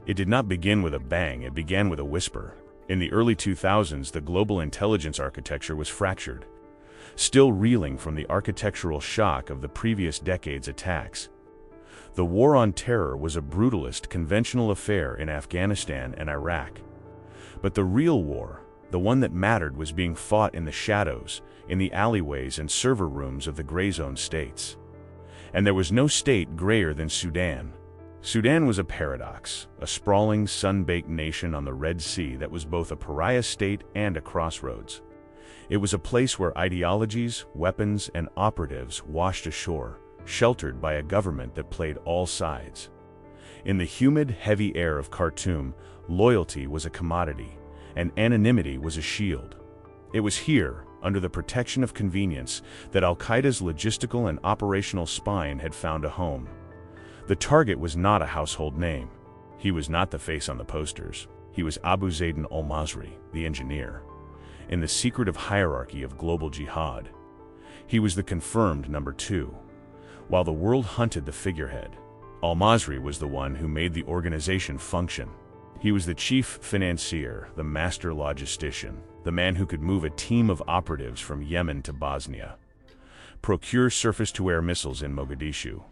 It did not begin with a bang, it began with a whisper. In the early 2000s, the global intelligence architecture was fractured, still reeling from the architectural shock of the previous decade's attacks. The war on terror was a brutalist, conventional affair in Afghanistan and Iraq. But the real war, the one that mattered, was being fought in the shadows, in the alleyways and server rooms of the gray zone states. And there was no state grayer than Sudan. Sudan was a paradox, a sprawling, sun-baked nation on the Red Sea that was both a pariah state and a crossroads. It was a place where ideologies, weapons, and operatives washed ashore, sheltered by a government that played all sides. In the humid, heavy air of Khartoum, loyalty was a commodity, and anonymity was a shield. It was here, under the protection of convenience, that al-Qaeda's logistical and operational spine had found a home. The target was not a household name. He was not the face on the posters. He was Abu Zaydin al-Masri, the engineer, in the secretive hierarchy of global jihad. He was the confirmed number 2. While the world hunted the figurehead, al-Masri was the one who made the organization function. He was the chief financier, the master logistician, the man who could move a team of operatives from Yemen to Bosnia, procure surface-to-air missiles in Mogadishu,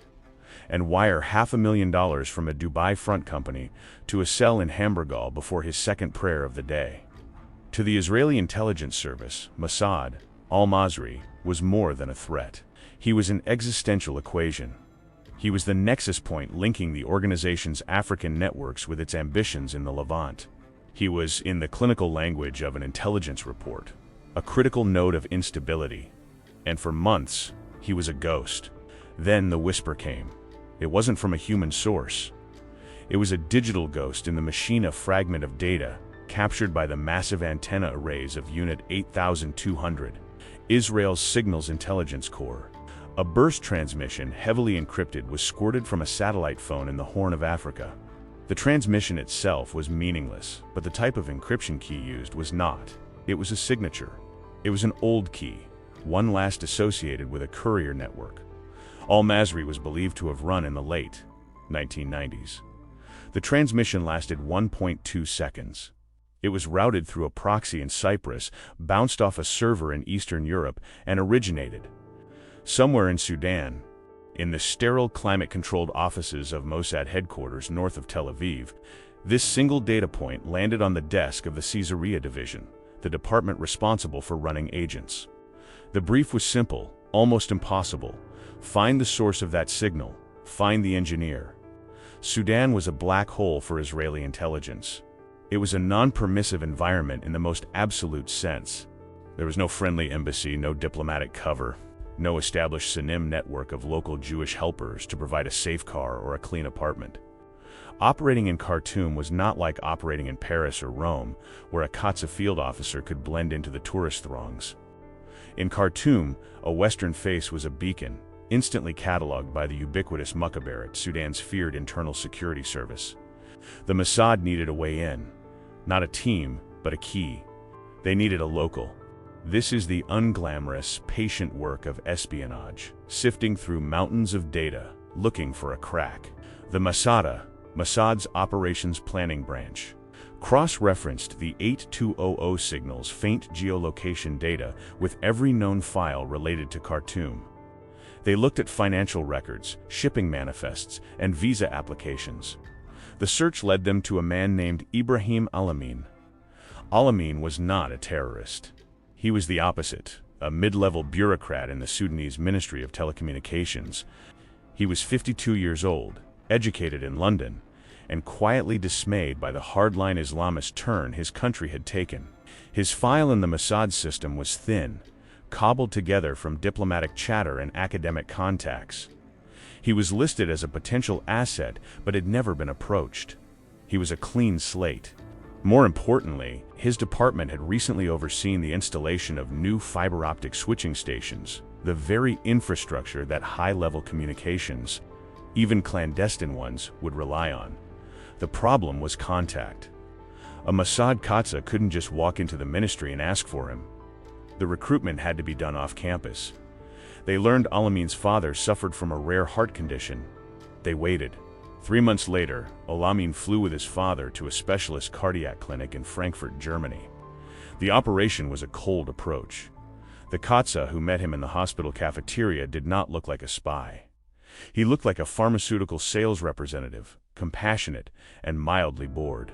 and wire $500,000 from a Dubai front company to a cell in Hamburgal before his second prayer of the day. To the Israeli intelligence service, Mossad, al-Masri was more than a threat. He was an existential equation. He was the nexus point linking the organization's African networks with its ambitions in the Levant. He was, in the clinical language of an intelligence report, a critical node of instability. And for months, he was a ghost. Then the whisper came. It wasn't from a human source. It was a digital ghost in the machine, a fragment of data captured by the massive antenna arrays of Unit 8200, Israel's Signals Intelligence Corps. A burst transmission, heavily encrypted, was squirted from a satellite phone in the Horn of Africa. The transmission itself was meaningless, but the type of encryption key used was not. It was a signature. It was an old key, one last associated with a courier network. Al-Masri was believed to have run in the late 1990s. The transmission lasted 1.2 seconds. It was routed through a proxy in Cyprus, bounced off a server in Eastern Europe, and originated somewhere in Sudan, in the sterile, climate-controlled offices of Mossad headquarters north of Tel Aviv. This single data point landed on the desk of the Caesarea division, the department responsible for running agents. The brief was simple, almost impossible. Find the source of that signal, find the engineer. Sudan was a black hole for Israeli intelligence. It was a non-permissive environment in the most absolute sense. There was no friendly embassy, no diplomatic cover, no established Sinim network of local Jewish helpers to provide a safe car or a clean apartment. Operating in Khartoum was not like operating in Paris or Rome, where a COTSA field officer could blend into the tourist throngs. In Khartoum, a Western face was a beacon, instantly cataloged by the ubiquitous Mukhabarat, Sudan's feared internal security service. The Mossad needed a way in. Not a team, but a key. They needed a local. This is the unglamorous, patient work of espionage, sifting through mountains of data, looking for a crack. The Mossad's operations planning branch, cross-referenced the 8200 signal's faint geolocation data with every known file related to Khartoum. They looked at financial records, shipping manifests, and visa applications. The search led them to a man named Ibrahim Al-Amin. Al-Amin was not a terrorist. He was the opposite, a mid-level bureaucrat in the Sudanese Ministry of Telecommunications. He was 52 years old, educated in London, and quietly dismayed by the hardline Islamist turn his country had taken. His file in the Mossad system was thin, cobbled together from diplomatic chatter and academic contacts. He was listed as a potential asset, but had never been approached. He was a clean slate. More importantly, his department had recently overseen the installation of new fiber optic switching stations, the very infrastructure that high-level communications, even clandestine ones, would rely on. The problem was contact. A Mossad COTSA couldn't just walk into the ministry and ask for him. The recruitment had to be done off campus. They learned Al-Amin's father suffered from a rare heart condition. They waited. 3 months later, Al-Amin flew with his father to a specialist cardiac clinic in Frankfurt, Germany. The operation was a cold approach. The Katza who met him in the hospital cafeteria did not look like a spy. He looked like a pharmaceutical sales representative, compassionate and mildly bored.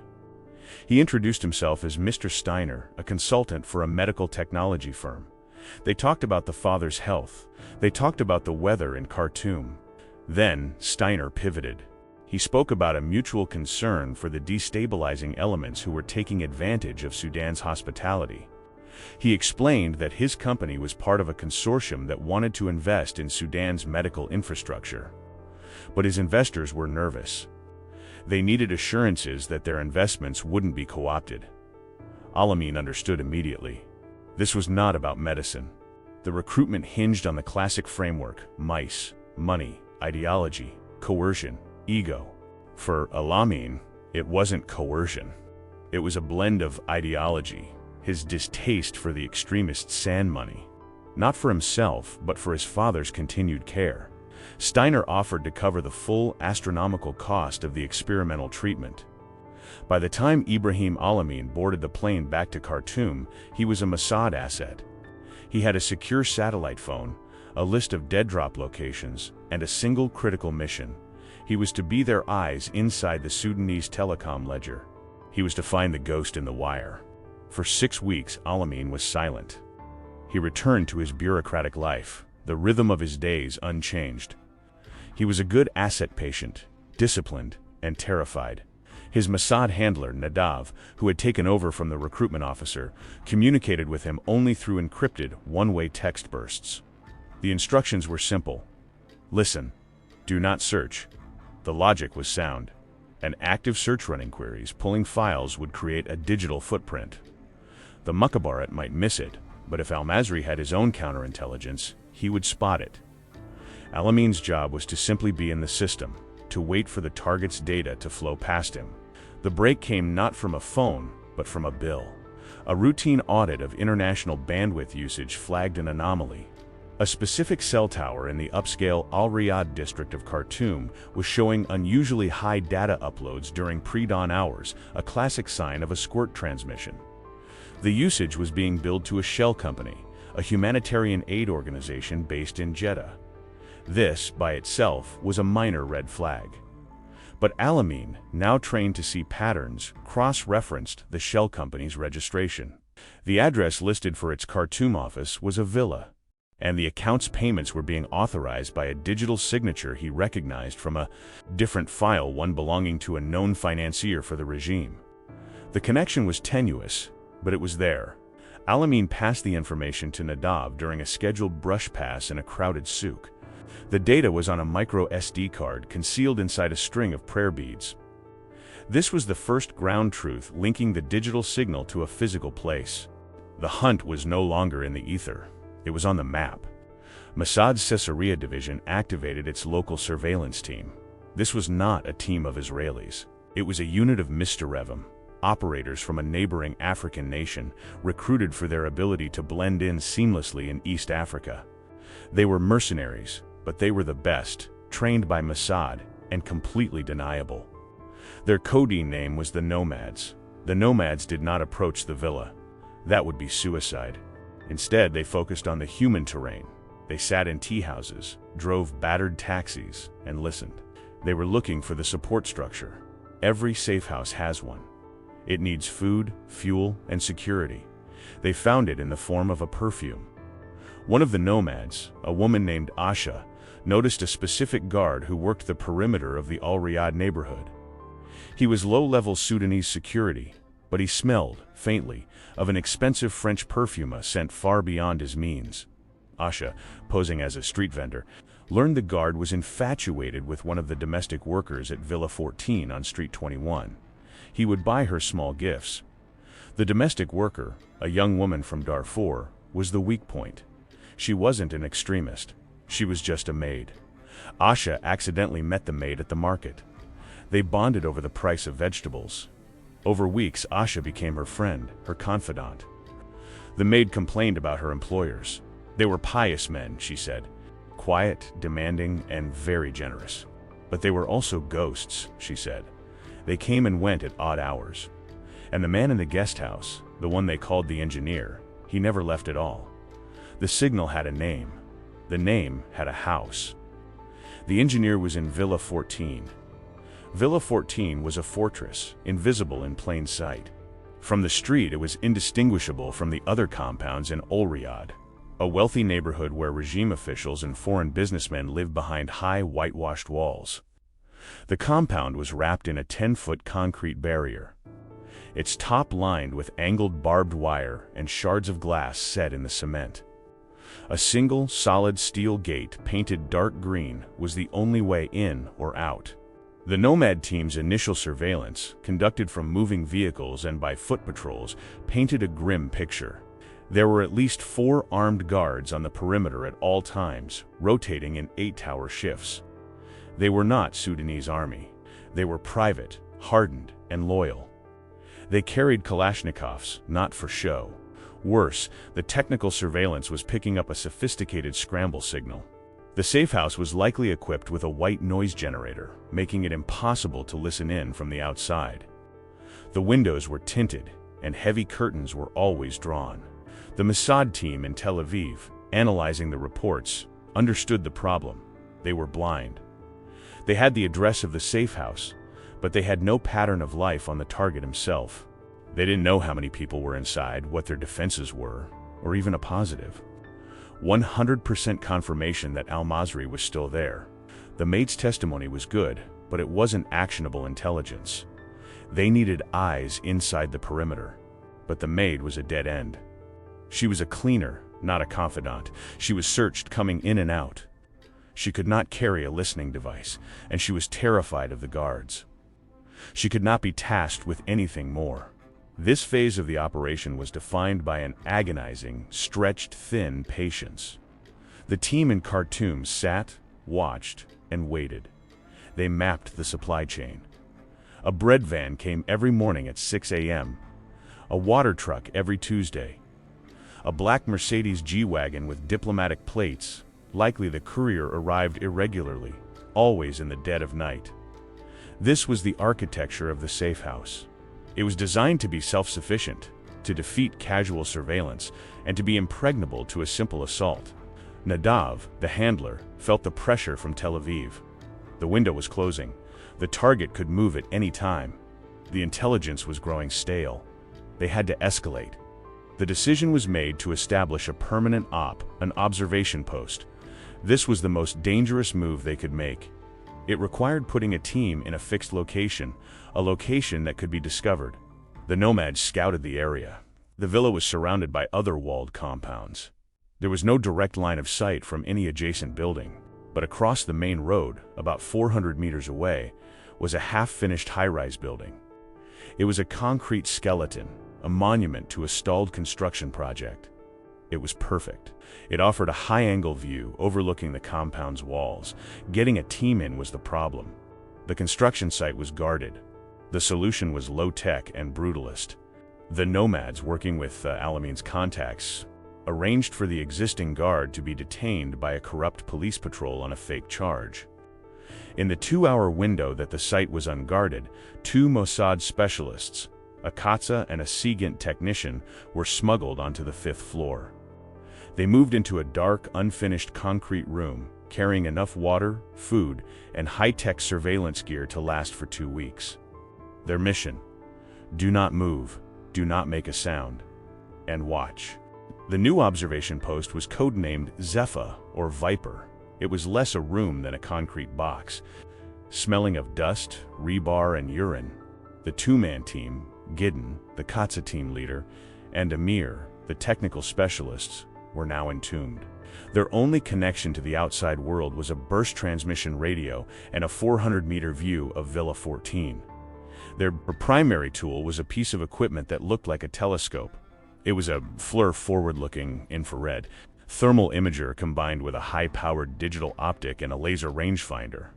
He introduced himself as Mr. Steiner, a consultant for a medical technology firm. They talked about the father's health. They talked about the weather in Khartoum. Then Steiner pivoted. He spoke about a mutual concern for the destabilizing elements who were taking advantage of Sudan's hospitality. He explained that his company was part of a consortium that wanted to invest in Sudan's medical infrastructure. But his investors were nervous. They needed assurances that their investments wouldn't be co-opted. Al-Amin understood immediately. This was not about medicine. The recruitment hinged on the classic framework: mice, money, ideology, coercion, ego. For Al-Amin, it wasn't coercion. It was a blend of ideology, his distaste for the extremist sand money, not for himself, but for his father's continued care. Steiner offered to cover the full astronomical cost of the experimental treatment. By the time Ibrahim Al-Amin boarded the plane back to Khartoum, he was a Mossad asset. He had a secure satellite phone, a list of dead drop locations, and a single critical mission. He was to be their eyes inside the Sudanese telecom ledger. He was to find the ghost in the wire. For 6 weeks, Al-Amin was silent. He returned to his bureaucratic life, the rhythm of his days unchanged. He was a good asset patient, disciplined, and terrified. His Mossad handler, Nadav, who had taken over from the recruitment officer, communicated with him only through encrypted, one-way text bursts. The instructions were simple. Listen. Do not search. The logic was sound. An active search running queries pulling files would create a digital footprint. The Mukhabarat might miss it, but if al-Masri had his own counterintelligence, he would spot it. Al-Amin's job was to simply be in the system, to wait for the target's data to flow past him. The break came not from a phone, but from a bill. A routine audit of international bandwidth usage flagged an anomaly. A specific cell tower in the upscale Al-Riyadh district of Khartoum was showing unusually high data uploads during pre-dawn hours, a classic sign of a squirt transmission. The usage was being billed to a shell company, a humanitarian aid organization based in Jeddah. This, by itself, was a minor red flag. But Al-Amin, now trained to see patterns, cross-referenced the shell company's registration. The address listed for its Khartoum office was a villa, and the account's payments were being authorized by a digital signature he recognized from a different file, one belonging to a known financier for the regime. The connection was tenuous, but it was there. Al-Amin passed the information to Nadav during a scheduled brush pass in a crowded souk. The data was on a micro SD card concealed inside a string of prayer beads. This was the first ground truth linking the digital signal to a physical place. The hunt was no longer in the ether. It was on the map. Mossad's Caesarea division activated its local surveillance team. This was not a team of Israelis. It was a unit of Mistarevim, operators from a neighboring African nation, recruited for their ability to blend in seamlessly in East Africa. They were mercenaries, but they were the best, trained by Mossad, and completely deniable. Their code name was the Nomads. The Nomads did not approach the villa. That would be suicide. Instead, they focused on the human terrain. They sat in tea houses, drove battered taxis, and listened. They were looking for the support structure. Every safe house has one. It needs food, fuel, and security. They found it in the form of a perfume. One of the nomads, a woman named Asha, noticed a specific guard who worked the perimeter of the Al-Riyadh neighborhood. He was low-level Sudanese security, but he smelled, faintly, of an expensive French perfume sent far beyond his means. Asha, posing as a street vendor, learned the guard was infatuated with one of the domestic workers at Villa 14 on Street 21. He would buy her small gifts. The domestic worker, a young woman from Darfur, was the weak point. She wasn't an extremist. She was just a maid. Asha accidentally met the maid at the market. They bonded over the price of vegetables. Over weeks, Asha became her friend, her confidant. The maid complained about her employers. They were pious men, she said. Quiet, demanding, and very generous. But they were also ghosts, she said. They came and went at odd hours. And the man in the guest house, the one they called the engineer, he never left at all. The signal had a name. The name had a house. The engineer was in Villa 14. Villa 14 was a fortress, invisible in plain sight. From the street, it was indistinguishable from the other compounds in Riyadh, a wealthy neighborhood where regime officials and foreign businessmen lived behind high, whitewashed walls. The compound was wrapped in a 10-foot concrete barrier, its top lined with angled barbed wire and shards of glass set in the cement. A single, solid steel gate painted dark green was the only way in or out. The Nomad team's initial surveillance, conducted from moving vehicles and by foot patrols, painted a grim picture. There were at least 4 armed guards on the perimeter at all times, rotating in 8-hour shifts. They were not Sudanese army. They were private, hardened, and loyal. They carried Kalashnikovs, not for show. Worse, the technical surveillance was picking up a sophisticated scramble signal. The Safehouse was likely equipped with a white noise generator, making it impossible to listen in from the outside. The windows were tinted, and heavy curtains were always drawn. The Mossad team in Tel Aviv, analyzing the reports, understood the problem. They were blind. They had the address of the Safehouse, but they had no pattern of life on the target himself. They didn't know how many people were inside, what their defenses were, or even a positive. 100% confirmation that al-Masri was still there. The maid's testimony was good, but it wasn't actionable intelligence. They needed eyes inside the perimeter. But the maid was a dead end. She was a cleaner, not a confidant. She was searched coming in and out. She could not carry a listening device, and she was terrified of the guards. She could not be tasked with anything more. This phase of the operation was defined by an agonizing, stretched thin patience. The team in Khartoum sat, watched, and waited. They mapped the supply chain. A bread van came every morning at 6 a.m., a water truck every Tuesday, a black Mercedes G-Wagon with diplomatic plates. Likely the courier arrived irregularly, always in the dead of night. This was the architecture of the Safehouse. It was designed to be self-sufficient, to defeat casual surveillance, and to be impregnable to a simple assault. Nadav, the handler, felt the pressure from Tel Aviv. The window was closing. The target could move at any time. The intelligence was growing stale. They had to escalate. The decision was made to establish a permanent an observation post. This was the most dangerous move they could make. It required putting a team in a fixed location, a location that could be discovered. The Nomads scouted the area. The villa was surrounded by other walled compounds. There was no direct line of sight from any adjacent building, but across the main road, about 400 meters away, was a half-finished high-rise building. It was a concrete skeleton, a monument to a stalled construction project. It was perfect. It offered a high-angle view overlooking the compound's walls. Getting a team in was the problem. The construction site was guarded. The solution was low-tech and brutalist. The Nomads, working with Al-Amin's contacts, arranged for the existing guard to be detained by a corrupt police patrol on a fake charge. In the 2-hour window that the site was unguarded, 2 Mossad specialists, a Katsa and a Seagint technician, were smuggled onto the 5th floor. They moved into a dark, unfinished concrete room, carrying enough water, food, and high-tech surveillance gear to last for 2 weeks. Their mission: do not move, do not make a sound, and watch. The new observation post was codenamed Zephyr, or Viper. It was less a room than a concrete box. Smelling of dust, rebar, and urine, the 2-man team, Gideon, the Katsa team leader, and Amir, the technical specialists, were now entombed. Their only connection to the outside world was a burst transmission radio and a 400-meter view of Villa 14. Their primary tool was a piece of equipment that looked like a telescope. It was a FLIR forward-looking infrared thermal imager combined with a high-powered digital optic and a laser rangefinder.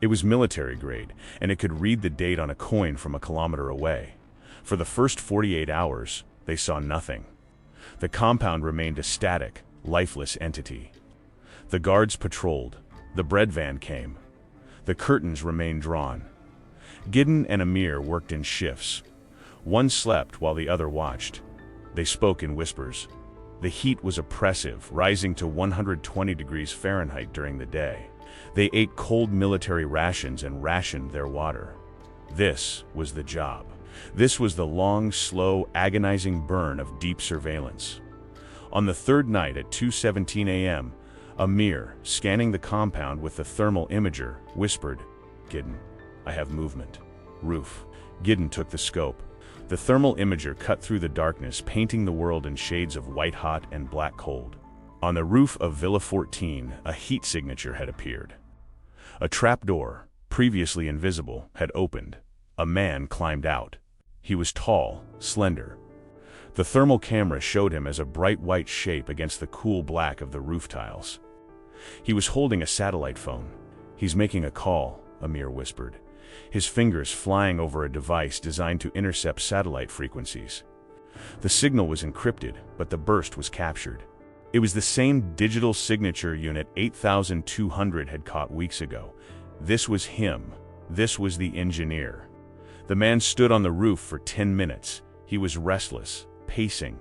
It was military-grade, and it could read the date on a coin from a kilometer away. For the first 48 hours, they saw nothing. The compound remained a static, lifeless entity. The guards patrolled. The bread van came. The curtains remained drawn. Gideon and Amir worked in shifts. One slept while the other watched. They spoke in whispers. The heat was oppressive, rising to 120 degrees Fahrenheit during the day. They ate cold military rations and rationed their water. This was the job. This was the long, slow, agonizing burn of deep surveillance. On the third night at 2:17 a.m., Amir, scanning the compound with the thermal imager, whispered, "Gideon, I have movement. Roof." Gideon took the scope. The thermal imager cut through the darkness, painting the world in shades of white-hot and black-cold. On the roof of Villa 14, a heat signature had appeared. A trapdoor, previously invisible, had opened. A man climbed out. He was tall, slender. The thermal camera showed him as a bright white shape against the cool black of the roof tiles. He was holding a satellite phone. "He's making a call," Amir whispered, his fingers flying over a device designed to intercept satellite frequencies. The signal was encrypted, but the burst was captured. It was the same digital signature Unit 8200 had caught weeks ago. This was him. This was the engineer. The man stood on the roof for 10 minutes. He was restless, pacing.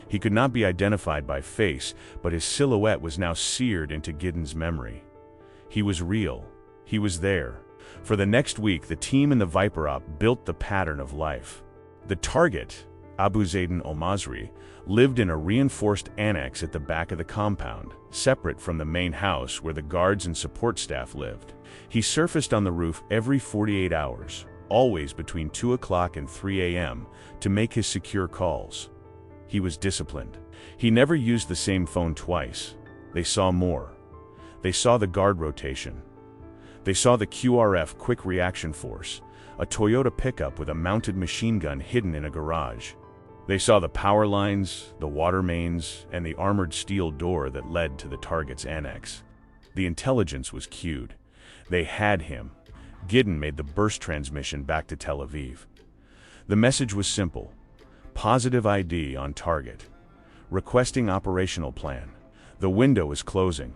He could not be identified by face, but his silhouette was now seared into Gideon's memory. He was real. He was there. For the next week, the team in the Viper Op built the pattern of life. The target, Abu Zaydin al-Masri, lived in a reinforced annex at the back of the compound, separate from the main house where the guards and support staff lived. He surfaced on the roof every 48 hours, always between 2 o'clock and 3 a.m., to make his secure calls. He was disciplined. He never used the same phone twice. They saw more. They saw the guard rotation. They saw the QRF Quick Reaction Force, a Toyota pickup with a mounted machine gun hidden in a garage. They saw the power lines, the water mains, and the armored steel door that led to the target's annex. The intelligence was cued. They had him. Gideon made the burst transmission back to Tel Aviv. The message was simple. Positive ID on target. Requesting operational plan. The window is closing.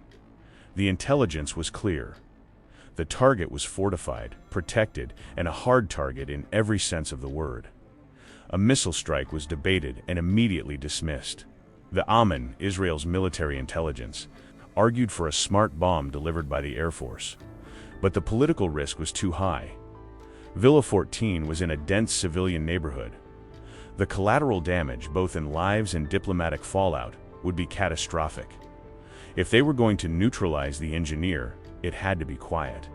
The intelligence was clear. The target was fortified, protected, and a hard target in every sense of the word. A missile strike was debated and immediately dismissed. The Amin, Israel's military intelligence, argued for a smart bomb delivered by the Air Force. But the political risk was too high. Villa 14 was in a dense civilian neighborhood. The collateral damage, both in lives and diplomatic fallout, would be catastrophic. If they were going to neutralize the engineer, it had to be quiet.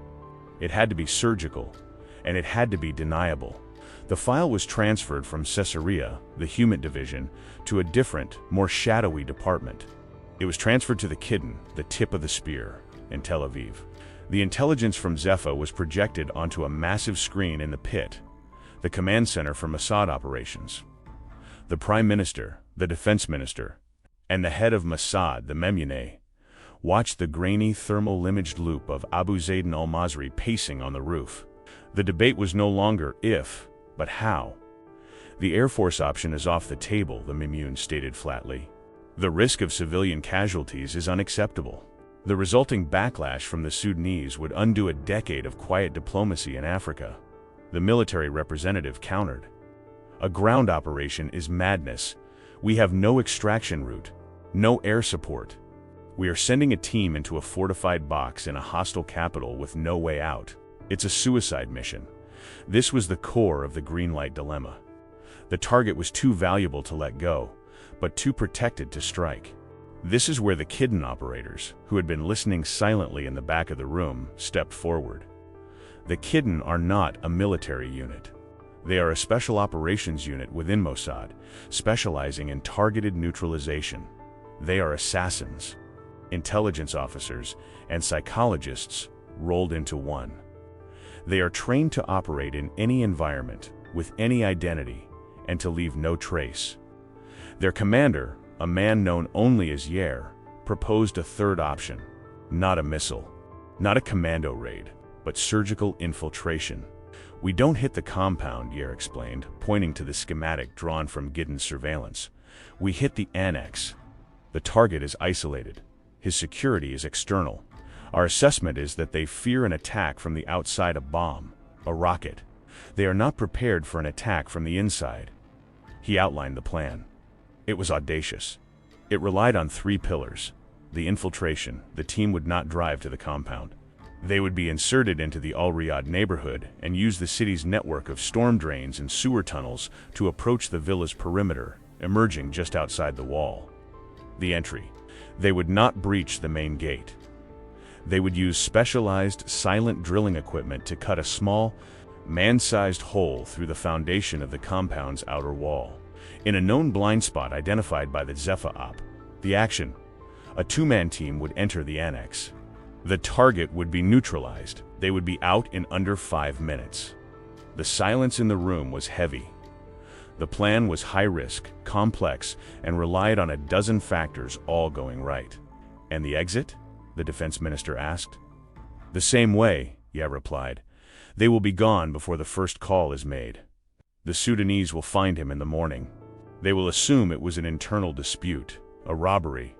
It had to be surgical, and it had to be deniable. The file was transferred from Caesarea, the Human Division, to a different, more shadowy department. It was transferred to the Kidden, the tip of the spear, in Tel Aviv. The intelligence from Zepho was projected onto a massive screen in the pit, the command center for Mossad operations. The Prime Minister, the Defense Minister, and the head of Mossad, the Memune, watched the grainy thermal-imaged loop of Abu Zaydin al-Masri pacing on the roof. The debate was no longer if, but how. The Air Force option is off the table, the Memune stated flatly. The risk of civilian casualties is unacceptable. The resulting backlash from the Sudanese would undo a decade of quiet diplomacy in Africa. The military representative countered. A ground operation is madness. We have no extraction route, no air support. We are sending a team into a fortified box in a hostile capital with no way out. It's a suicide mission. This was the core of the green light dilemma. The target was too valuable to let go, but too protected to strike. This is where the Kidden operators, who had been listening silently in the back of the room, stepped forward. The Kidden are not a military unit. They are a special operations unit within Mossad, specializing in targeted neutralization. They are assassins, intelligence officers, and psychologists rolled into one. They are trained to operate in any environment, with any identity, and to leave no trace. Their commander, a man known only as Yair, proposed a third option. Not a missile, not a commando raid, but surgical infiltration. We don't hit the compound, Yair explained, pointing to the schematic drawn from Gideon's surveillance. We hit the annex. The target is isolated. His security is external. Our assessment is that they fear an attack from the outside, a bomb, a rocket. They are not prepared for an attack from the inside." He outlined the plan. It was audacious. It relied on 3 pillars. The infiltration. The team would not drive to the compound. They would be inserted into the al-Riyadh neighborhood and use the city's network of storm drains and sewer tunnels to approach the villa's perimeter, emerging just outside the wall. The entry. They would not breach the main gate. They would use specialized, silent drilling equipment to cut a small, man-sized hole through the foundation of the compound's outer wall, in a known blind spot identified by the Zephyr op. The action. A 2-man team would enter the annex. The target would be neutralized. They would be out in under 5 minutes. The silence in the room was heavy. The plan was high-risk, complex, and relied on a dozen factors all going right. "And the exit?" the defense minister asked. "The same way," Ye replied. "They will be gone before the first call is made. The Sudanese will find him in the morning. They will assume it was an internal dispute, a robbery.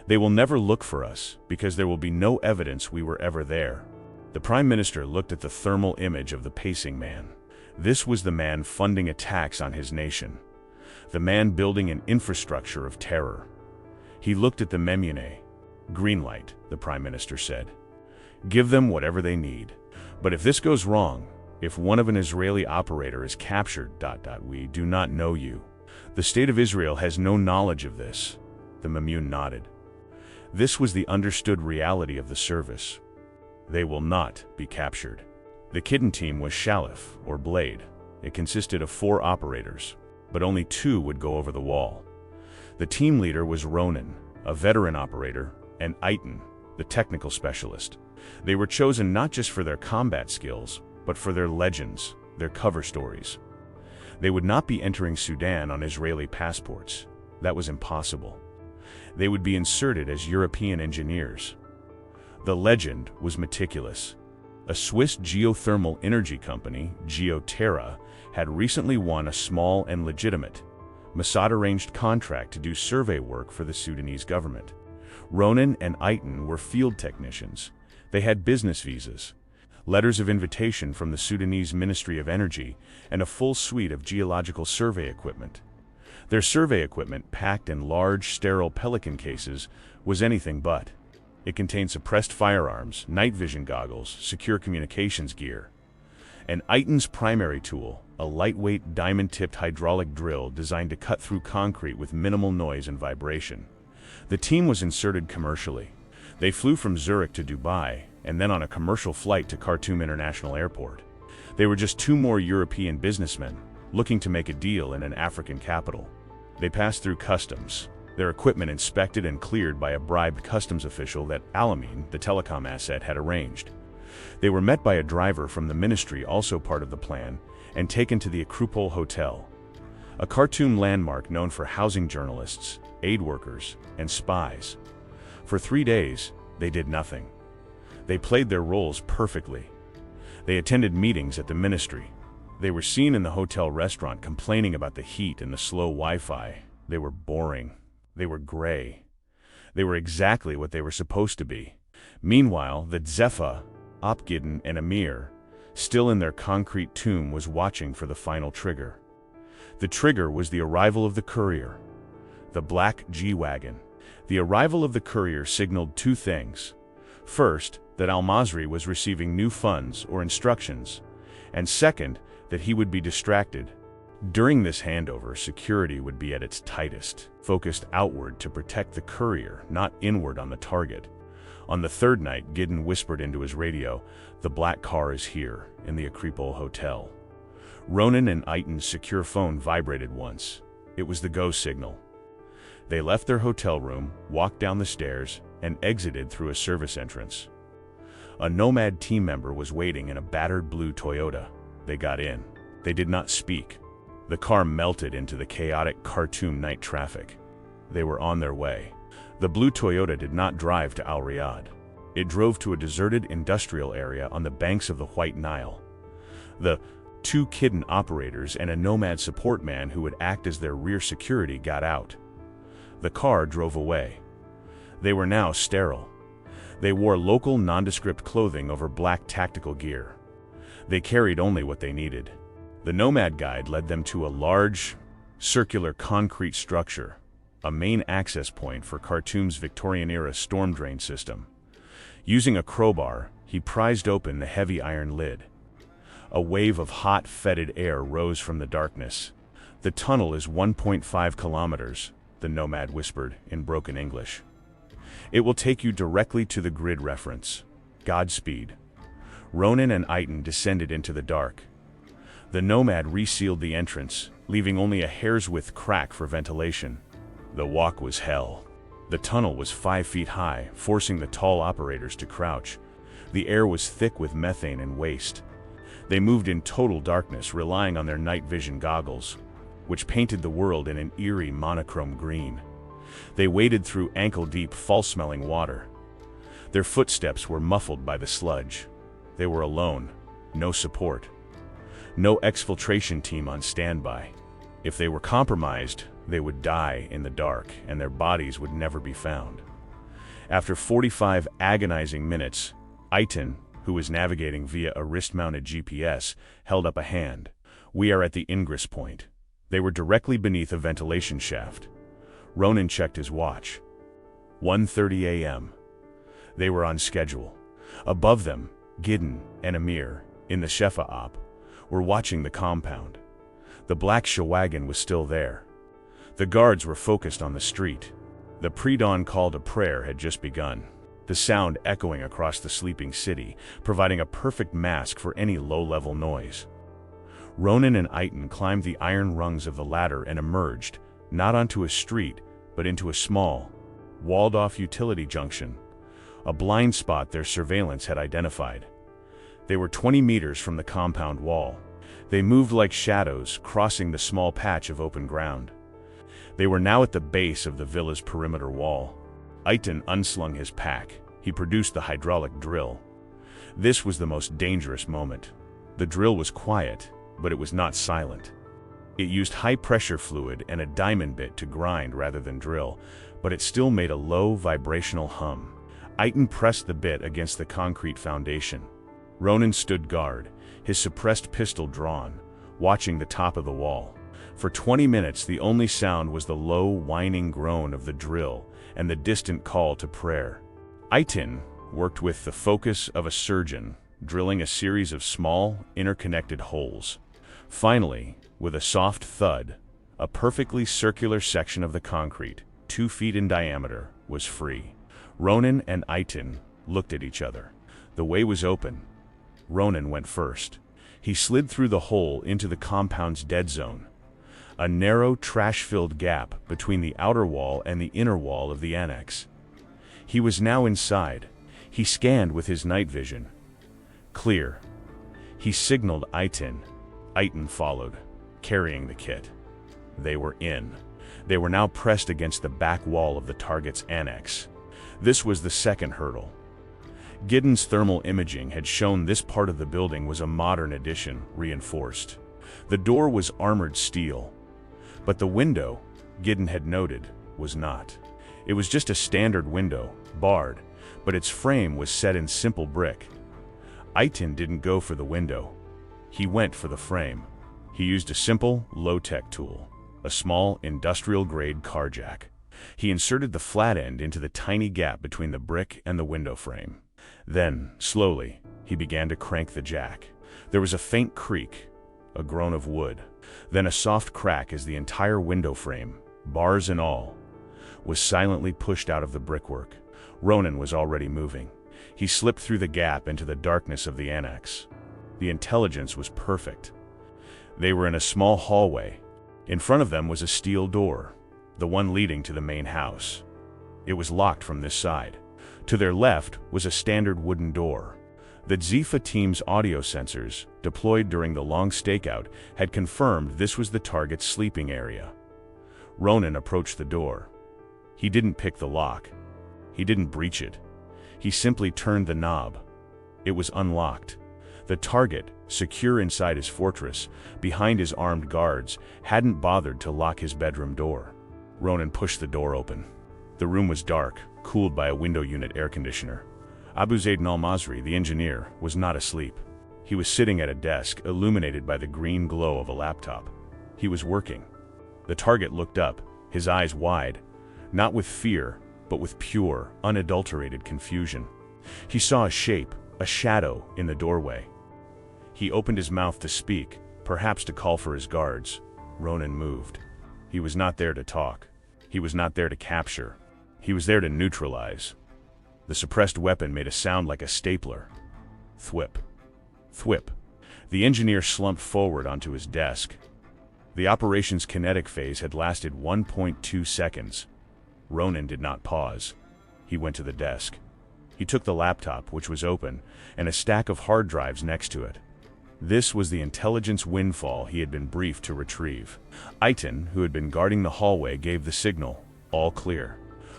They will never look for us, because there will be no evidence we were ever there." The Prime Minister looked at the thermal image of the pacing man. This was the man funding attacks on his nation. The man building an infrastructure of terror. He looked at the Memune. "Green light," the Prime Minister said. "Give them whatever they need. But if this goes wrong, if one of an Israeli operator is captured, we do not know you. The State of Israel has no knowledge of this." The Memune nodded. This was the understood reality of the service. They will not be captured. The Kidden team was Shalif, or Blade. It consisted of 4 operators, but only 2 would go over the wall. The team leader was Ronan, a veteran operator, and Aitan, the technical specialist. They were chosen not just for their combat skills, but for their legends, their cover stories. They would not be entering Sudan on Israeli passports. That was impossible. They would be inserted as European engineers. The legend was meticulous. A Swiss geothermal energy company, GeoTerra, had recently won a small and legitimate, Mossad-arranged contract to do survey work for the Sudanese government. Ronan and Aitan were field technicians. They had business visas, letters of invitation from the Sudanese Ministry of Energy, and a full suite of geological survey equipment. Their survey equipment, packed in large, sterile Pelican cases, was anything but. It contained suppressed firearms, night vision goggles, secure communications gear. And Aitan's primary tool, a lightweight, diamond-tipped hydraulic drill designed to cut through concrete with minimal noise and vibration. The team was inserted commercially. They flew from Zurich to Dubai, and then on a commercial flight to Khartoum International Airport. They were just 2 more European businessmen, looking to make a deal in an African capital. They passed through customs, their equipment inspected and cleared by a bribed customs official that Alamein, the telecom asset, had arranged. They were met by a driver from the ministry, also part of the plan, and taken to the Acropole Hotel, a Khartoum landmark known for housing journalists, aid workers, and spies. For 3 days, they did nothing. They played their roles perfectly. They attended meetings at the ministry. They were seen in the hotel restaurant complaining about the heat and the slow Wi-Fi. They were boring. They were gray. They were exactly what they were supposed to be. Meanwhile, the Zephyr, Opgidden, and Amir, still in their concrete tomb, was watching for the final trigger. The trigger was the arrival of the courier, the black G-Wagon. The arrival of the courier signaled 2 things. First, that al-Masri was receiving new funds or instructions, and second, that he would be distracted. During this handover, security would be at its tightest, focused outward to protect the courier, not inward on the target. On the 3rd night, Gideon whispered into his radio, "The black car is here, in the Acropole Hotel." Ronan and Aitan's secure phone vibrated once. It was the go signal. They left their hotel room, walked down the stairs, and exited through a service entrance. A Nomad team member was waiting in a battered blue Toyota. They got in. They did not speak. The car melted into the chaotic Khartoum night traffic. They were on their way. The blue Toyota did not drive to al-Riyadh. It drove to a deserted industrial area on the banks of the White Nile. The 2 Kidden operators and a Nomad support man who would act as their rear security got out. The car drove away. They were now sterile. They wore local nondescript clothing over black tactical gear. They carried only what they needed. The Nomad guide led them to a large, circular concrete structure, a main access point for Khartoum's Victorian-era storm drain system. Using a crowbar, he prized open the heavy iron lid. A wave of hot, fetid air rose from the darkness. "The tunnel is 1.5 kilometers, the Nomad whispered in broken English. "It will take you directly to the grid reference. Godspeed." Ronan and Eitan descended into the dark. The Nomad resealed the entrance, leaving only a hair's-width crack for ventilation. The walk was hell. The tunnel was 5 feet high, forcing the tall operators to crouch. The air was thick with methane and waste. They moved in total darkness, relying on their night vision goggles, which painted the world in an eerie monochrome green. They waded through ankle-deep, foul-smelling water. Their footsteps were muffled by the sludge. They were alone, no support. No exfiltration team on standby. If they were compromised, they would die in the dark, and their bodies would never be found. After 45 agonizing minutes, Eitan, who was navigating via a wrist-mounted GPS, held up a hand. "We are at the ingress point." They were directly beneath a ventilation shaft. Ronan checked his watch. 1:30 a.m. They were on schedule. Above them, Gideon and Amir, in the Shefa op, were watching the compound. The black shawagon was still there. The guards were focused on the street. The pre-dawn call to prayer had just begun, the sound echoing across the sleeping city, providing a perfect mask for any low-level noise. Ronan and Eitan climbed the iron rungs of the ladder and emerged, not onto a street, but into a small, walled-off utility junction, a blind spot their surveillance had identified. They were 20 meters from the compound wall. They moved like shadows, crossing the small patch of open ground. They were now at the base of the villa's perimeter wall. Eitan unslung his pack. He produced the hydraulic drill. This was the most dangerous moment. The drill was quiet, but it was not silent. It used high-pressure fluid and a diamond bit to grind rather than drill, but it still made a low, vibrational hum. Eitan pressed the bit against the concrete foundation. Ronan stood guard, his suppressed pistol drawn, watching the top of the wall. For 20 minutes, the only sound was the low, whining groan of the drill and the distant call to prayer. Eitan worked with the focus of a surgeon, drilling a series of small, interconnected holes. Finally, with a soft thud, a perfectly circular section of the concrete, 2 feet in diameter, was free. Ronan and Eitan looked at each other. The way was open. Ronan went first. He slid through the hole into the compound's dead zone, a narrow, trash-filled gap between the outer wall and the inner wall of the annex. He was now inside. He scanned with his night vision. Clear. He signaled Eitan. Eitan followed, carrying the kit. They were in. They were now pressed against the back wall of the target's annex. This was the second hurdle. Gideon's thermal imaging had shown this part of the building was a modern addition, reinforced. The door was armored steel, but the window, Gideon had noted, was not. It was just a standard window, barred, but its frame was set in simple brick. Eitan didn't go for the window. He went for the frame. He used a simple, low-tech tool, a small, industrial-grade car jack. He inserted the flat end into the tiny gap between the brick and the window frame. Then, slowly, he began to crank the jack. There was a faint creak, a groan of wood, then a soft crack as the entire window frame, bars and all, was silently pushed out of the brickwork. Ronan was already moving. He slipped through the gap into the darkness of the annex. The intelligence was perfect. They were in a small hallway. In front of them was a steel door, the one leading to the main house. It was locked from this side. To their left was a standard wooden door. The Zifa team's audio sensors, deployed during the long stakeout, had confirmed this was the target's sleeping area. Ronan approached the door. He didn't pick the lock. He didn't breach it. He simply turned the knob. It was unlocked. The target, secure inside his fortress, behind his armed guards, hadn't bothered to lock his bedroom door. Ronan pushed the door open. The room was dark, cooled by a window unit air conditioner. Abu Zaid al-Masri, the engineer, was not asleep. He was sitting at a desk, illuminated by the green glow of a laptop. He was working. The target looked up, his eyes wide, not with fear, but with pure, unadulterated confusion. He saw a shape, a shadow, in the doorway. He opened his mouth to speak, perhaps to call for his guards. Ronan moved. He was not there to talk. He was not there to capture. He was there to neutralize. The suppressed weapon made a sound like a stapler. Thwip. Thwip. The engineer slumped forward onto his desk. The operation's kinetic phase had lasted 1.2 seconds. Ronan did not pause. He went to the desk. He took the laptop, which was open, and a stack of hard drives next to it. This was the intelligence windfall he had been briefed to retrieve. Aitan, who had been guarding the hallway, gave the signal. All clear.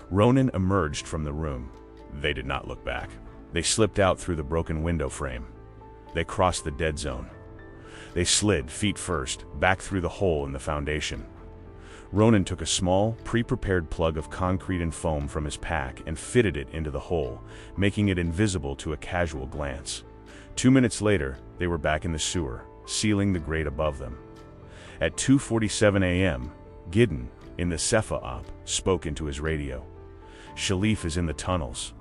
Ronan emerged from the room. They did not look back. They slipped out through the broken window frame. They crossed the dead zone. They slid, feet first, back through the hole in the foundation. Ronan took a small, pre-prepared plug of concrete and foam from his pack and fitted it into the hole, making it invisible to a casual glance. 2 minutes later, they were back in the sewer, sealing the grate above them. At 2:47 a.m., Gideon, in the Safehouse, spoke into his radio. Shalif is in the tunnels.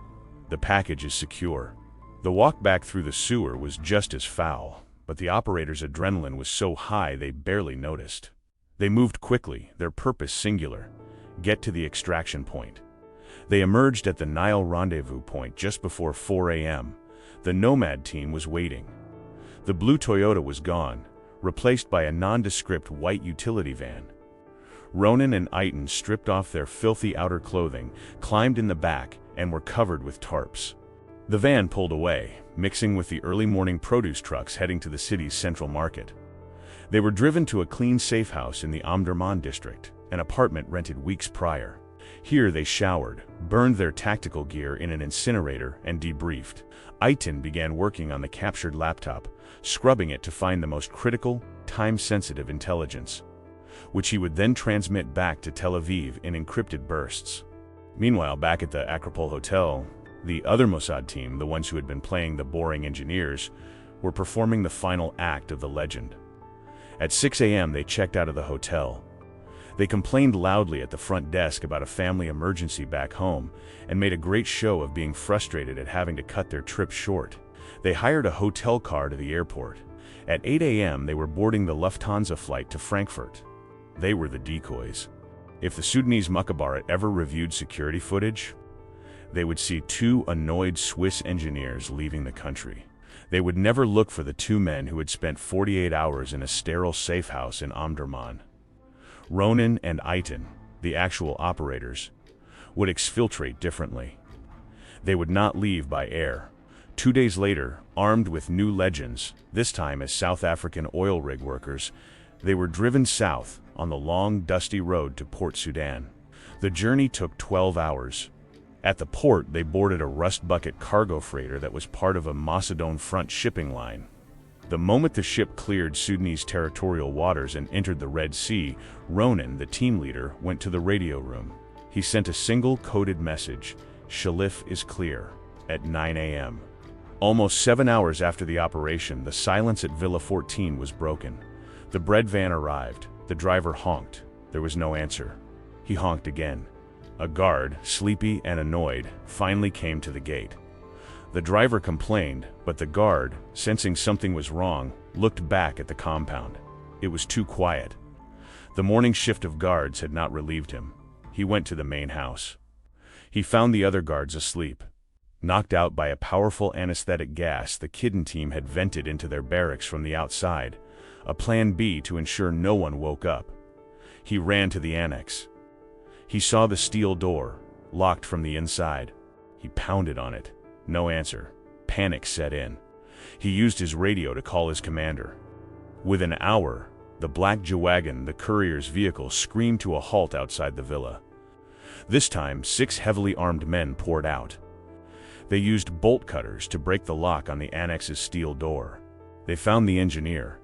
The package is secure. The walk back through the sewer was just as foul, but the operator's adrenaline was so high they barely noticed. They moved quickly, their purpose singular: get to the extraction point. They emerged at the Nile rendezvous point just before 4 a.m. The Nomad team was waiting. The blue Toyota was gone, replaced by a nondescript white utility van. Ronan and Aitan stripped off their filthy outer clothing, climbed in the back, and were covered with tarps. The van pulled away, mixing with the early morning produce trucks heading to the city's central market. They were driven to a clean Safehouse in the Omdurman district, an apartment rented weeks prior. Here they showered, burned their tactical gear in an incinerator, and debriefed. Aitan began working on the captured laptop, scrubbing it to find the most critical, time-sensitive intelligence, which he would then transmit back to Tel Aviv in encrypted bursts. Meanwhile, back at the Acropole Hotel, the other Mossad team, the ones who had been playing the boring engineers, were performing the final act of the legend. At 6 a.m. they checked out of the hotel. They complained loudly at the front desk about a family emergency back home and made a great show of being frustrated at having to cut their trip short. They hired a hotel car to the airport. At 8 a.m. they were boarding the Lufthansa flight to Frankfurt. They were the decoys. If the Sudanese Mukhabarat ever reviewed security footage, they would see 2 annoyed Swiss engineers leaving the country. They would never look for the 2 men who had spent 48 hours in a sterile Safehouse in Omdurman. Ronan and Aitan, the actual operators, would exfiltrate differently. They would not leave by air. 2 days later, armed with new legends, this time as South African oil rig workers, they were driven south on the long, dusty road to Port Sudan. The journey took 12 hours. At the port, they boarded a rust-bucket cargo freighter that was part of a Macedon front shipping line. The moment the ship cleared Sudanese territorial waters and entered the Red Sea, Ronan, the team leader, went to the radio room. He sent a single coded message: "Shalif is clear," at 9 a.m. Almost 7 hours after the operation, the silence at Villa 14 was broken. The bread van arrived. The driver honked. There was no answer. He honked again. A guard, sleepy and annoyed, finally came to the gate. The driver complained, but the guard, sensing something was wrong, looked back at the compound. It was too quiet. The morning shift of guards had not relieved him. He went to the main house. He found the other guards asleep. Knocked out by a powerful anesthetic gas the Kidden team had vented into their barracks from the outside, a plan B to ensure no one woke up. He ran to the annex. He saw the steel door, locked from the inside. He pounded on it. No answer. Panic set in. He used his radio to call his commander. Within an hour, the black G-Wagon, the courier's vehicle, screamed to a halt outside the villa. This time, 6 heavily armed men poured out. They used bolt cutters to break the lock on the annex's steel door. They found the engineer.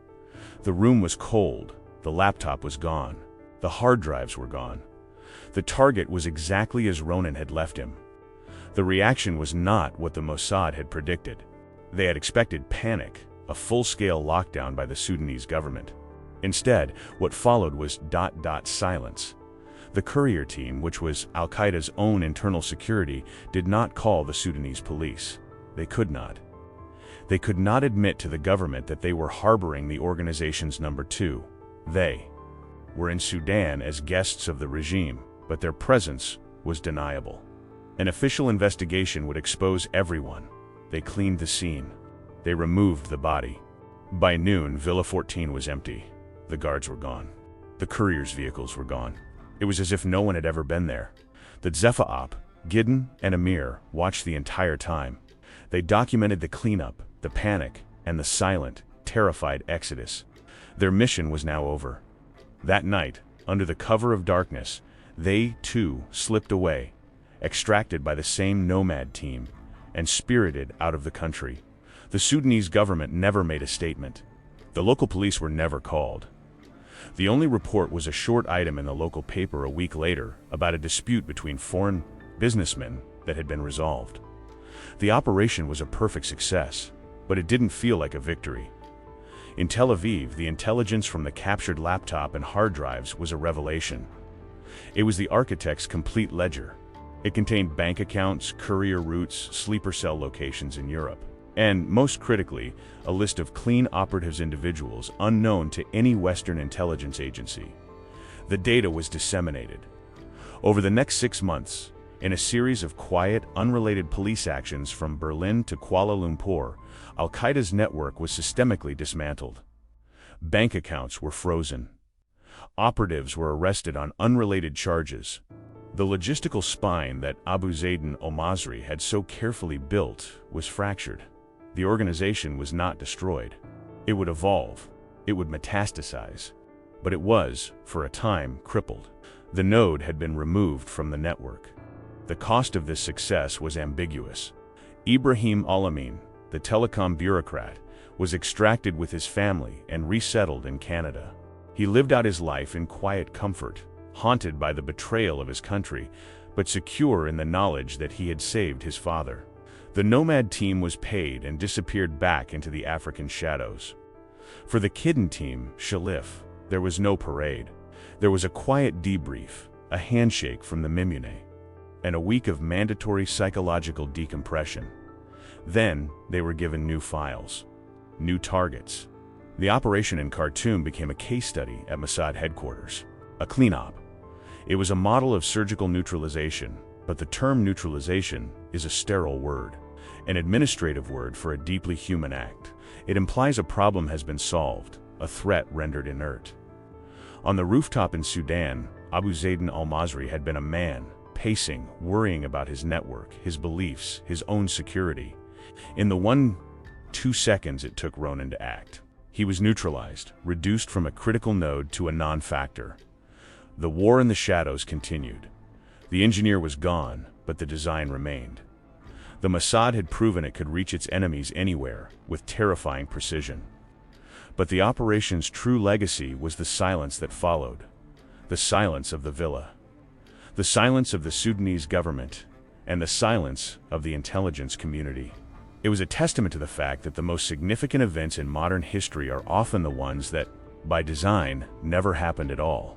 The room was cold. The laptop was gone. The hard drives were gone. The target was exactly as Ronan had left him. The reaction was not what the Mossad had predicted. They had expected panic, a full-scale lockdown by the Sudanese government. Instead, what followed was silence. The courier team, which was al-Qaeda's own internal security, did not call the Sudanese police. They could not. They could not admit to the government that they were harboring the organization's number two. They were in Sudan as guests of the regime, but their presence was deniable. An official investigation would expose everyone. They cleaned the scene. They removed the body. By noon, Villa 14 was empty. The guards were gone. The couriers' vehicles were gone. It was as if no one had ever been there. The Zepha, Gideon, and Amir watched the entire time. They documented the cleanup, the panic, and the silent, terrified exodus. Their mission was now over. That night, under the cover of darkness, they, too, slipped away, extracted by the same nomad team, and spirited out of the country. The Sudanese government never made a statement. The local police were never called. The only report was a short item in the local paper a week later about a dispute between foreign businessmen that had been resolved. The operation was a perfect success, but it didn't feel like a victory. In Tel Aviv, the intelligence from the captured laptop and hard drives was a revelation. It was the architect's complete ledger. It contained bank accounts, courier routes, sleeper cell locations in Europe, and, most critically, a list of clean operatives individuals unknown to any Western intelligence agency. The data was disseminated. Over the next 6 months, in a series of quiet, unrelated police actions from Berlin to Kuala Lumpur, al-Qaeda's network was systemically dismantled. Bank accounts were frozen. Operatives were arrested on unrelated charges. The logistical spine that Abu Zaydin al-Masri had so carefully built was fractured. The organization was not destroyed. It would evolve. It would metastasize. But it was, for a time, crippled. The node had been removed from the network. The cost of this success was ambiguous. Ibrahim Al-Amin, the telecom bureaucrat, was extracted with his family and resettled in Canada. He lived out his life in quiet comfort, haunted by the betrayal of his country, but secure in the knowledge that he had saved his father. The nomad team was paid and disappeared back into the African shadows. For the Kidden team, Shalif, there was no parade. There was a quiet debrief, a handshake from the Mimune, and a week of mandatory psychological decompression. Then, they were given new files, new targets. The operation in Khartoum became a case study at Mossad headquarters, a cleanup. It was a model of surgical neutralization, but the term neutralization is a sterile word, an administrative word for a deeply human act. It implies a problem has been solved, a threat rendered inert. On the rooftop in Sudan, Abu Zaydin al-Masri had been a man, pacing, worrying about his network, his beliefs, his own security. In the 1-2 seconds it took Ronan to act, he was neutralized, reduced from a critical node to a non-factor. The war in the shadows continued. The engineer was gone, but the design remained. The Mossad had proven it could reach its enemies anywhere, with terrifying precision. But the operation's true legacy was the silence that followed. The silence of the villa. The silence of the Sudanese government, and the silence of the intelligence community. It was a testament to the fact that the most significant events in modern history are often the ones that, by design, never happened at all.